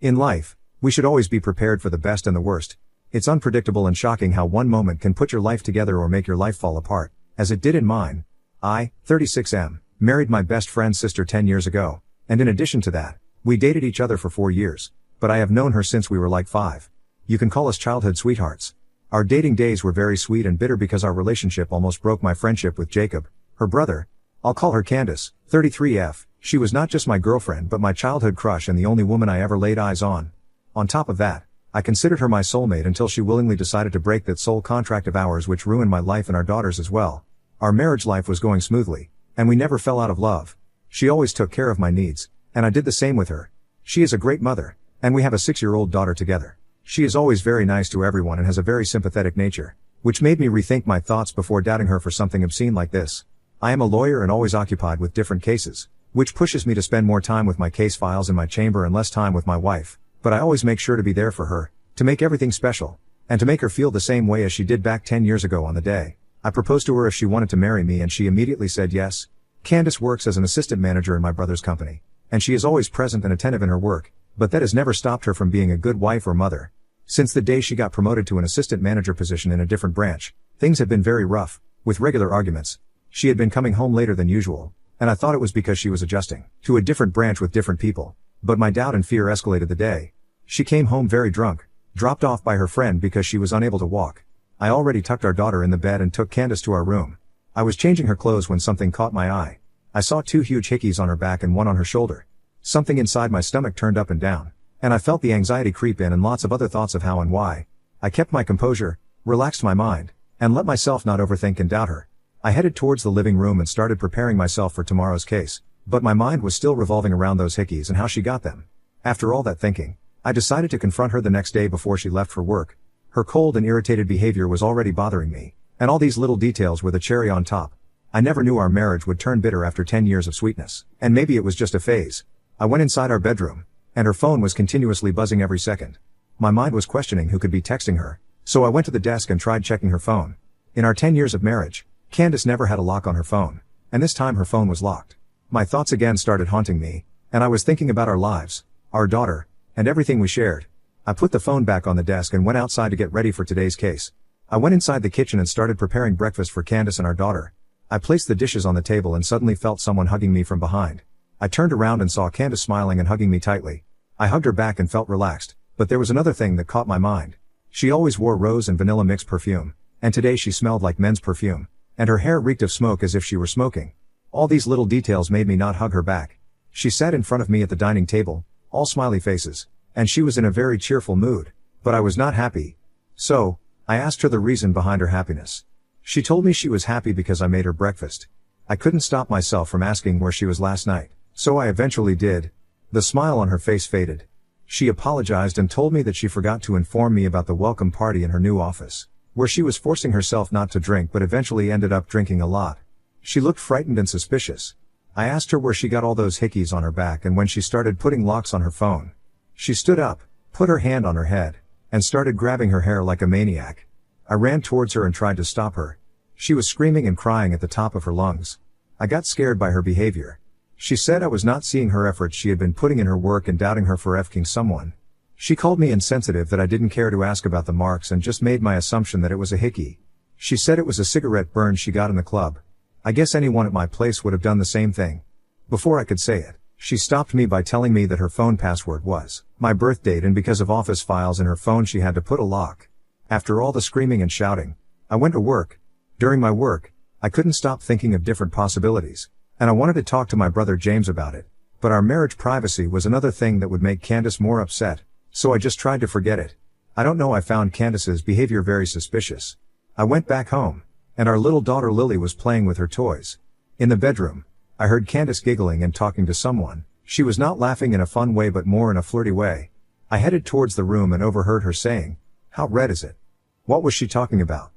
In life, we should always be prepared for the best and the worst. It's unpredictable and shocking how one moment can put your life together or make your life fall apart, as it did in mine. I, 36M, married my best friend's sister 10 years ago, and in addition to that, we dated each other for 4 years, but I have known her since we were like 5. You can call us childhood sweethearts. Our dating days were very sweet and bitter because our relationship almost broke my friendship with Jacob, her brother. I'll call her Candace, 33F. She was not just my girlfriend but my childhood crush and the only woman I ever laid eyes on. On top of that, I considered her my soulmate until she willingly decided to break that soul contract of ours, which ruined my life and our daughter's as well. Our marriage life was going smoothly, and we never fell out of love. She always took care of my needs, and I did the same with her. She is a great mother, and we have a 6-year-old daughter together. She is always very nice to everyone and has a very sympathetic nature, which made me rethink my thoughts before doubting her for something obscene like this. I am a lawyer and always occupied with different cases, which pushes me to spend more time with my case files in my chamber and less time with my wife, but I always make sure to be there for her, to make everything special, and to make her feel the same way as she did back 10 years ago on the day I proposed to her if she wanted to marry me, and she immediately said yes. Candace works as an assistant manager in my brother's company, and she is always present and attentive in her work, but that has never stopped her from being a good wife or mother. Since the day she got promoted to an assistant manager position in a different branch, things have been very rough, with regular arguments. She had been coming home later than usual, and I thought it was because she was adjusting to a different branch with different people, but my doubt and fear escalated the day she came home very drunk, dropped off by her friend because she was unable to walk. I already tucked our daughter in the bed and took Candace to our room. I was changing her clothes when something caught my eye. I saw 2 huge hickeys on her back and one on her shoulder. Something inside my stomach turned up and down, and I felt the anxiety creep in and lots of other thoughts of how and why. I kept my composure, relaxed my mind, and let myself not overthink and doubt her. I headed towards the living room and started preparing myself for tomorrow's case, but my mind was still revolving around those hickeys and how she got them. After all that thinking, I decided to confront her the next day before she left for work. Her cold and irritated behavior was already bothering me, and all these little details were the cherry on top. I never knew our marriage would turn bitter after 10 years of sweetness, and maybe it was just a phase. I went inside our bedroom, and her phone was continuously buzzing every second. My mind was questioning who could be texting her, so I went to the desk and tried checking her phone. In our 10 years of marriage, Candace never had a lock on her phone, and this time her phone was locked. My thoughts again started haunting me, and I was thinking about our lives, our daughter, and everything we shared. I put the phone back on the desk and went outside to get ready for today's case. I went inside the kitchen and started preparing breakfast for Candace and our daughter. I placed the dishes on the table and suddenly felt someone hugging me from behind. I turned around and saw Candace smiling and hugging me tightly. I hugged her back and felt relaxed, but there was another thing that caught my mind. She always wore rose and vanilla mixed perfume, and today she smelled like men's perfume, and her hair reeked of smoke as if she were smoking. All these little details made me not hug her back. She sat in front of me at the dining table, all smiley faces, and she was in a very cheerful mood, but I was not happy. So, I asked her the reason behind her happiness. She told me she was happy because I made her breakfast. I couldn't stop myself from asking where she was last night, so I eventually did. The smile on her face faded. She apologized and told me that she forgot to inform me about the welcome party in her new office, where she was forcing herself not to drink but eventually ended up drinking a lot. She looked frightened and suspicious. I asked her where she got all those hickeys on her back and when she started putting locks on her phone. She stood up, put her hand on her head, and started grabbing her hair like a maniac. I ran towards her and tried to stop her. She was screaming and crying at the top of her lungs. I got scared by her behavior. She said I was not seeing her efforts she had been putting in her work and doubting her for f-king someone. She called me insensitive that I didn't care to ask about the marks and just made my assumption that it was a hickey. She said it was a cigarette burn she got in the club. I guess anyone at my place would have done the same thing. Before I could say it, she stopped me by telling me that her phone password was my birth date, and because of office files in her phone she had to put a lock. After all the screaming and shouting, I went to work. During my work, I couldn't stop thinking of different possibilities, and I wanted to talk to my brother James about it, but our marriage privacy was another thing that would make Candace more upset, so I just tried to forget it. I don't know, I found Candace's behavior very suspicious. I went back home, and our little daughter Lily was playing with her toys. In the bedroom, I heard Candace giggling and talking to someone. She was not laughing in a fun way but more in a flirty way. I headed towards the room and overheard her saying, "How red is it?" What was she talking about?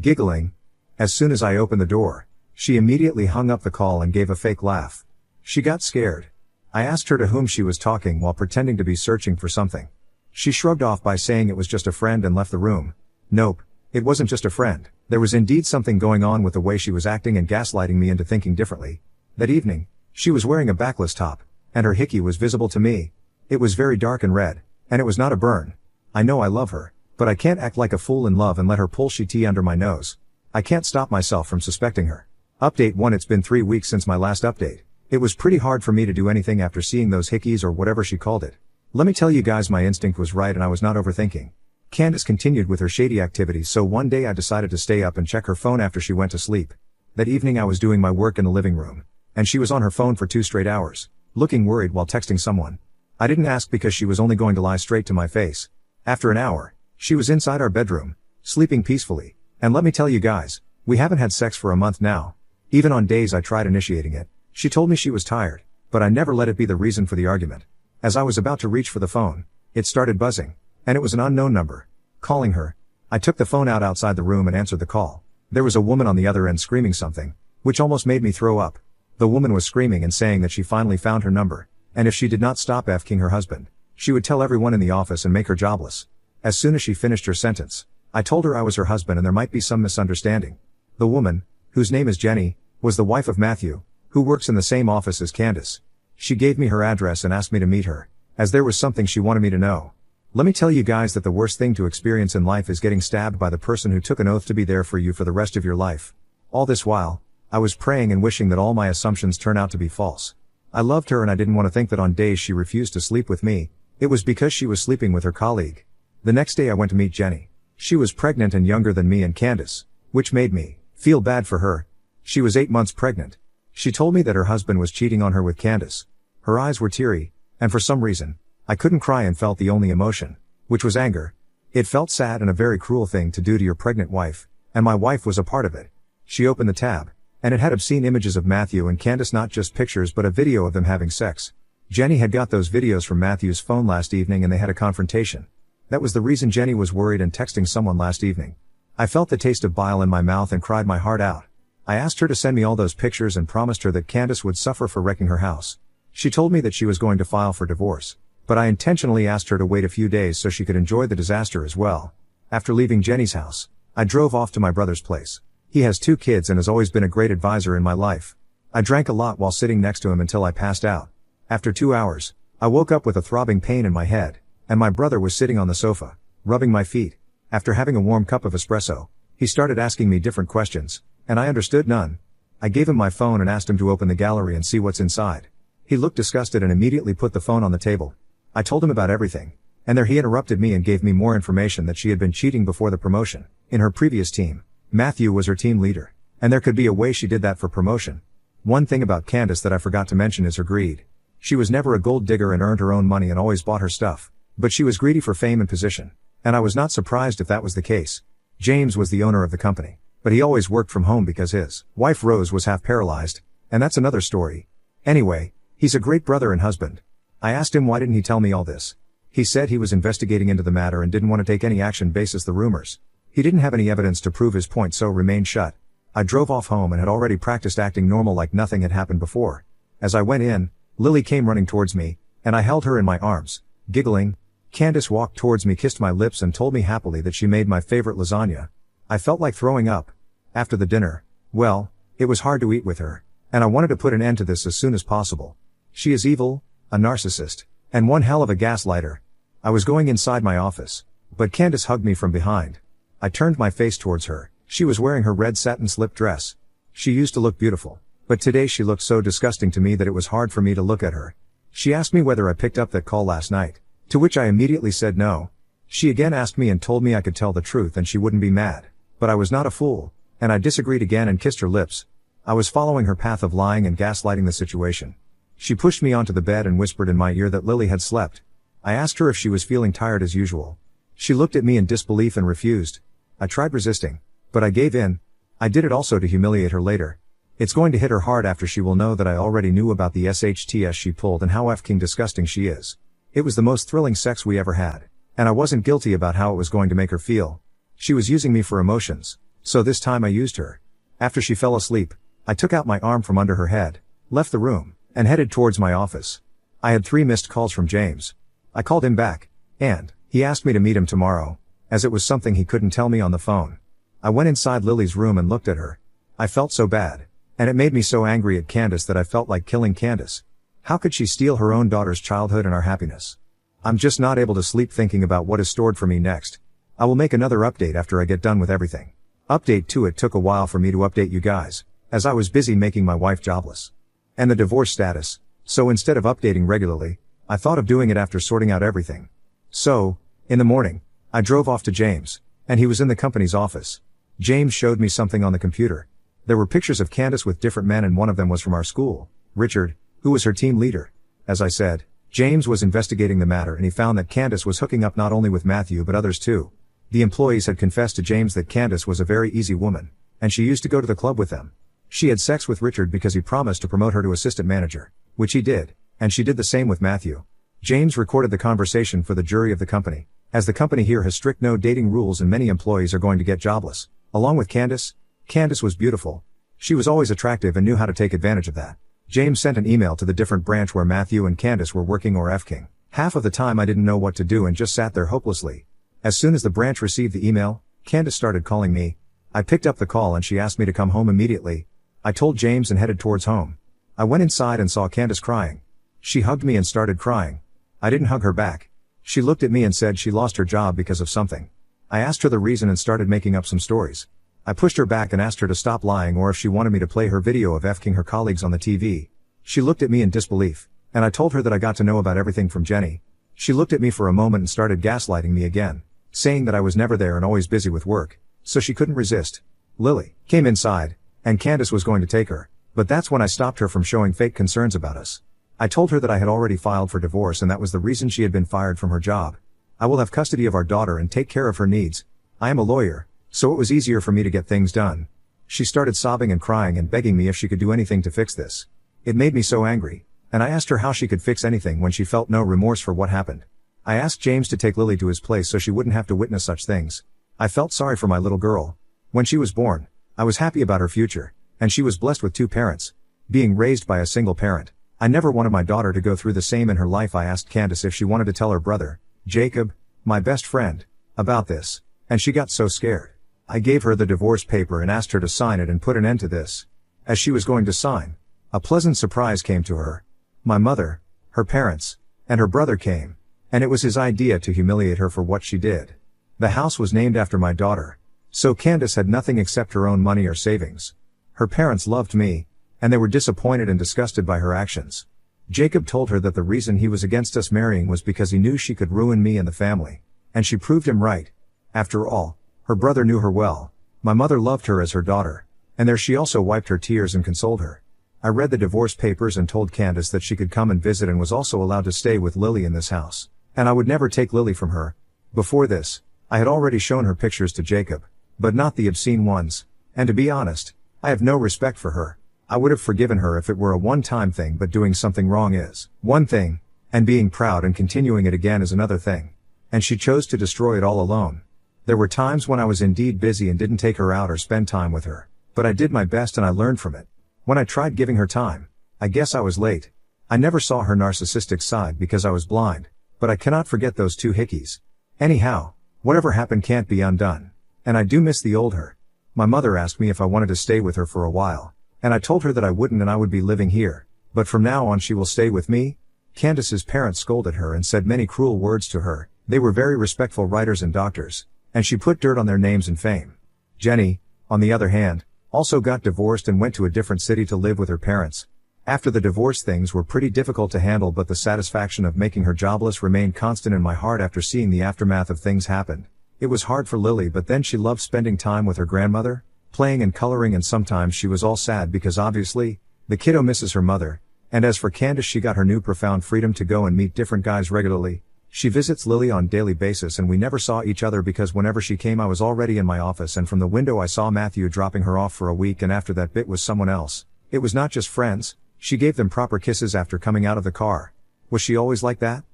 Giggling. As soon as I opened the door, she immediately hung up the call and gave a fake laugh. She got scared. I asked her to whom she was talking while pretending to be searching for something. She shrugged off by saying it was just a friend and left the room. Nope, it wasn't just a friend. There was indeed something going on with the way she was acting and gaslighting me into thinking differently. That evening, she was wearing a backless top, and her hickey was visible to me. It was very dark and red, and it was not a burn. I know I love her, but I can't act like a fool in love and let her pull tea under my nose. I can't stop myself from suspecting her. Update 1. It's been 3 weeks since my last update. It was pretty hard for me to do anything after seeing those hickeys or whatever she called it. Let me tell you guys, my instinct was right and I was not overthinking. Candace continued with her shady activities, so one day I decided to stay up and check her phone after she went to sleep. That evening I was doing my work in the living room, and she was on her phone for 2 straight hours, looking worried while texting someone. I didn't ask because she was only going to lie straight to my face. After an hour, she was inside our bedroom, sleeping peacefully. And let me tell you guys, we haven't had sex for a month now. Even on days I tried initiating it, she told me she was tired, but I never let it be the reason for the argument. As I was about to reach for the phone, it started buzzing, and it was an unknown number. Calling her. I took the phone out outside the room and answered the call. There was a woman on the other end screaming something, which almost made me throw up. The woman was screaming and saying that she finally found her number, and if she did not stop F-king her husband, she would tell everyone in the office and make her jobless. As soon as she finished her sentence, I told her I was her husband and there might be some misunderstanding. The woman, whose name is Jenny, was the wife of Matthew, who works in the same office as Candace. She gave me her address and asked me to meet her, as there was something she wanted me to know. Let me tell you guys that the worst thing to experience in life is getting stabbed by the person who took an oath to be there for you for the rest of your life. All this while, I was praying and wishing that all my assumptions turn out to be false. I loved her and I didn't want to think that on days she refused to sleep with me, it was because she was sleeping with her colleague. The next day I went to meet Jenny. She was pregnant and younger than me and Candace, which made me feel bad for her. She was 8 months pregnant. She told me that her husband was cheating on her with Candace. Her eyes were teary, and for some reason, I couldn't cry and felt the only emotion, which was anger. It felt sad and a very cruel thing to do to your pregnant wife, and my wife was a part of it. She opened the tab, and it had obscene images of Matthew and Candace, not just pictures but a video of them having sex. Jenny had got those videos from Matthew's phone last evening and they had a confrontation. That was the reason Jenny was worried and texting someone last evening. I felt the taste of bile in my mouth and cried my heart out. I asked her to send me all those pictures and promised her that Candace would suffer for wrecking her house. She told me that she was going to file for divorce, but I intentionally asked her to wait a few days so she could enjoy the disaster as well. After leaving Jenny's house, I drove off to my brother's place. He has 2 kids and has always been a great advisor in my life. I drank a lot while sitting next to him until I passed out. After 2 hours, I woke up with a throbbing pain in my head, and my brother was sitting on the sofa, rubbing my feet. After having a warm cup of espresso, he started asking me different questions, and I understood none. I gave him my phone and asked him to open the gallery and see what's inside. He looked disgusted and immediately put the phone on the table. I told him about everything, and there he interrupted me and gave me more information that she had been cheating before the promotion. In her previous team, Matthew was her team leader, and there could be a way she did that for promotion. One thing about Candace that I forgot to mention is her greed. She was never a gold digger and earned her own money and always bought her stuff, but she was greedy for fame and position, and I was not surprised if that was the case. James was the owner of the company, but he always worked from home because his wife Rose was half paralyzed, and that's another story. Anyway, he's a great brother and husband. I asked him why didn't he tell me all this. He said he was investigating into the matter and didn't want to take any action basis the rumors. He didn't have any evidence to prove his point, so remained shut. I drove off home and had already practiced acting normal like nothing had happened before. As I went in, Lily came running towards me, and I held her in my arms, giggling. Candace walked towards me, kissed my lips and told me happily that she made my favorite lasagna. I felt like throwing up. After the dinner, well, it was hard to eat with her, and I wanted to put an end to this as soon as possible. She is evil, a narcissist, and one hell of a gaslighter. I was going inside my office, but Candace hugged me from behind. I turned my face towards her. She was wearing her red satin slip dress. She used to look beautiful, but today she looked so disgusting to me that it was hard for me to look at her. She asked me whether I picked up that call last night, to which I immediately said no. She again asked me and told me I could tell the truth and she wouldn't be mad, but I was not a fool, and I disagreed again and kissed her lips. I was following her path of lying and gaslighting the situation. She pushed me onto the bed and whispered in my ear that Lily had slept. I asked her if she was feeling tired as usual. She looked at me in disbelief and refused. I tried resisting, but I gave in. I did it also to humiliate her later. It's going to hit her hard after she will know that I already knew about the SHTS she pulled and how f-king disgusting she is. It was the most thrilling sex we ever had, and I wasn't guilty about how it was going to make her feel. She was using me for emotions, so this time I used her. After she fell asleep, I took out my arm from under her head, left the room, and headed towards my office. I had 3 missed calls from James. I called him back, and he asked me to meet him tomorrow, as it was something he couldn't tell me on the phone. I went inside Lily's room and looked at her. I felt so bad, and it made me so angry at Candace that I felt like killing Candace. How could she steal her own daughter's childhood and our happiness? I'm just not able to sleep thinking about what is stored for me next. I will make another update after I get done with everything. Update 2. It took a while for me to update you guys, as I was busy making my wife jobless. And the divorce status, so instead of updating regularly, I thought of doing it after sorting out everything. So, in the morning, I drove off to James, and he was in the company's office. James showed me something on the computer. There were pictures of Candace with different men and one of them was from our school, Richard, who was her team leader. As I said, James was investigating the matter and he found that Candace was hooking up not only with Matthew but others too. The employees had confessed to James that Candace was a very easy woman, and she used to go to the club with them. She had sex with Richard because he promised to promote her to assistant manager, which he did, and she did the same with Matthew. James recorded the conversation for the jury of the company, as the company here has strict no dating rules and many employees are going to get jobless. Along with Candace, Candace was beautiful. She was always attractive and knew how to take advantage of that. James sent an email to the different branch where Matthew and Candace were working or F-king. Half of the time I didn't know what to do and just sat there hopelessly. As soon as the branch received the email, Candace started calling me. I picked up the call and she asked me to come home immediately. I told James and headed towards home. I went inside and saw Candace crying. She hugged me and started crying. I didn't hug her back. She looked at me and said she lost her job because of something. I asked her the reason and started making up some stories. I pushed her back and asked her to stop lying or if she wanted me to play her video of F-king her colleagues on the TV. She looked at me in disbelief, and I told her that I got to know about everything from Jenny. She looked at me for a moment and started gaslighting me again, saying that I was never there and always busy with work, so she couldn't resist. Lily came inside, and Candace was going to take her, but that's when I stopped her from showing fake concerns about us. I told her that I had already filed for divorce and that was the reason she had been fired from her job. I will have custody of our daughter and take care of her needs. I am a lawyer, so it was easier for me to get things done. She started sobbing and crying and begging me if she could do anything to fix this. It made me so angry, and I asked her how she could fix anything when she felt no remorse for what happened. I asked James to take Lily to his place so she wouldn't have to witness such things. I felt sorry for my little girl. When she was born, I was happy about her future, and she was blessed with 2 parents. Being raised by a single parent, I never wanted my daughter to go through the same in her life. I asked Candace if she wanted to tell her brother, Jacob, my best friend, about this, and she got so scared. I gave her the divorce paper and asked her to sign it and put an end to this. As she was going to sign, a pleasant surprise came to her. My mother, her parents, and her brother came, and it was his idea to humiliate her for what she did. The house was named after my daughter, so Candace had nothing except her own money or savings. Her parents loved me, and they were disappointed and disgusted by her actions. Jacob told her that the reason he was against us marrying was because he knew she could ruin me and the family, and she proved him right. After all, her brother knew her well. My mother loved her as her daughter, and there she also wiped her tears and consoled her. I read the divorce papers and told Candace that she could come and visit and was also allowed to stay with Lily in this house, and I would never take Lily from her. Before this, I had already shown her pictures to Jacob, but not the obscene ones, and to be honest, I have no respect for her. I would have forgiven her if it were a one-time thing, but doing something wrong is one thing, and being proud and continuing it again is another thing. And she chose to destroy it all alone. There were times when I was indeed busy and didn't take her out or spend time with her, but I did my best and I learned from it. When I tried giving her time, I guess I was late. I never saw her narcissistic side because I was blind, but I cannot forget those 2 hickeys. Anyhow, whatever happened can't be undone. And I do miss the old her. My mother asked me if I wanted to stay with her for a while, and I told her that I wouldn't and I would be living here, but from now on she will stay with me. Candace's parents scolded her and said many cruel words to her. They were very respectful writers and doctors, and she put dirt on their names and fame. Jenny, on the other hand, also got divorced and went to a different city to live with her parents. After the divorce, things were pretty difficult to handle, but the satisfaction of making her jobless remained constant in my heart after seeing the aftermath of things happened. It was hard for Lily, but then she loved spending time with her grandmother, playing and coloring, and sometimes she was all sad because obviously, the kiddo misses her mother. And as for Candace, she got her new profound freedom to go and meet different guys regularly. She visits Lily on a daily basis and we never saw each other because whenever she came I was already in my office, and from the window I saw Matthew dropping her off for a week, and after that bit was someone else. It was not just friends, she gave them proper kisses after coming out of the car. Was she always like that?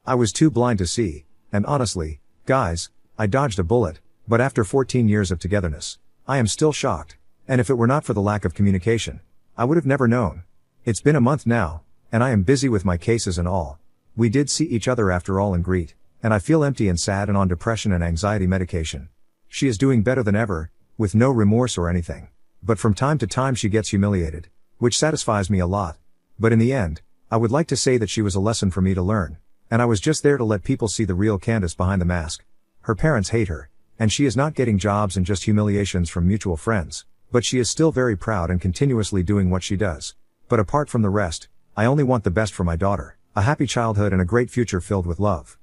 I was too blind to see, and honestly, guys, I dodged a bullet, but after 14 years of togetherness, I am still shocked, and if it were not for the lack of communication, I would have never known. It's been a month now, and I am busy with my cases and all. We did see each other after all and greet, and I feel empty and sad and on depression and anxiety medication. She is doing better than ever, with no remorse or anything. But from time to time she gets humiliated, which satisfies me a lot. But in the end, I would like to say that she was a lesson for me to learn. And I was just there to let people see the real Candace behind the mask. Her parents hate her. And she is not getting jobs and just humiliations from mutual friends. But she is still very proud and continuously doing what she does. But apart from the rest, I only want the best for my daughter, a happy childhood and a great future filled with love.